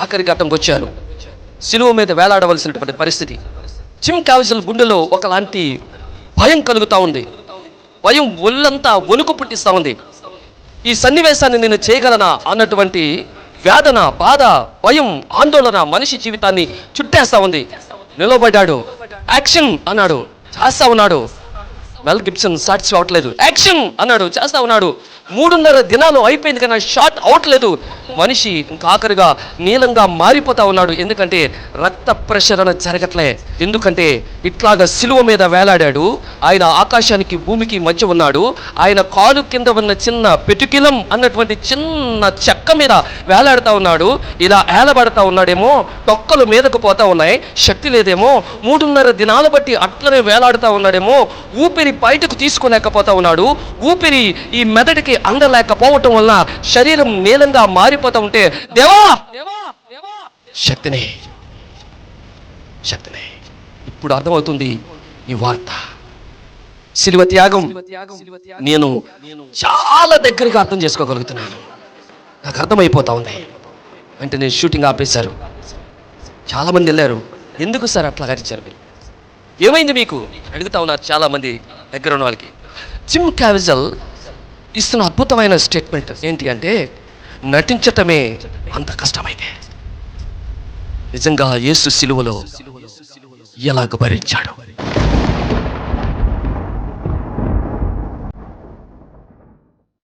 ఆఖరి ఘట్టంకి వచ్చారు. సిలువ మీద వేలాడవలసినటువంటి పరిస్థితి. జిమ్ క్యావిజల్ గుండెలో ఒకలాంటి భయం కలుగుతూ ఉంది. భయం ఒళ్ళంతా వణుకు పుట్టిస్తూ ఉంది. ఈ సన్నివేశాన్ని నేను చేయగలనా అన్నటువంటి వేదన, బాధ, భయం, ఆందోళన మనిషి జీవితాన్ని చుట్టేస్తూ ఉంది. నిలబడ్డాడు. యాక్షన్ అన్నాడు, చేస్తా ఉన్నాడు. మెల్ గిబ్సన్ సాటిస్ఫై అవ్వట్లేదు. యాక్షన్ అన్నాడు, చేస్తా ఉన్నాడు. 3.5 దినాలు అయిపోయింది కానీ షాట్ అవట్లేదు. మనిషి ఇంకా ఆఖరిగా నీలంగా మారిపోతా ఉన్నాడు. ఎందుకంటే రక్త ప్రసరణ జరగట్లే. ఎందుకంటే ఇట్లాగా సిలువ మీద వేలాడాడు. ఆయన ఆకాశానికి భూమికి మధ్య ఉన్నాడు. ఆయన కాలు కింద ఉన్న చిన్న పెటుకిలం అన్నటువంటి చిన్న చెక్క మీద వేలాడుతూ ఉన్నాడు. ఇలా ఏలబడతా ఉన్నాడేమో, తొక్కలు మీదకు పోతా ఉన్నాయి, శక్తి లేదేమో. 3.5 దినాలు బట్టి అట్లనే వేలాడుతూ ఉన్నాడేమో. ఊపిరి బయటకు తీసుకోలేకపోతా ఉన్నాడు. ఊపిరి ఈ మెదడికి అందలేకపోవటం వల్ల శరీరం నీలంగా మారిపోతా ఉంటే, దేవా శక్తినే ఇప్పుడు అర్థమవుతుంది ఈ వార్త. శిలువ త్యాగం నేను చాలా దగ్గరగా అర్థం చేసుకోగలుగుతున్నాను. నాకు అర్థమైపోతా ఉంది. వెంటనే షూటింగ్ ఆపేశారు. చాలామంది వెళ్ళారు. ఎందుకు సార్ అట్లా అరిచారు, మీరు ఏమైంది మీకు అడుగుతా ఉన్నారు చాలామంది దగ్గర ఉన్న వాళ్ళకి. జిమ్ క్యావిజల్ ఇస్తున్న అద్భుతమైన స్టేట్మెంట్ ఏంటి అంటే, నటించటమే అంత కష్టమైతే నిజంగా యేసు సిలువలో ఎలాగ భరించాడు.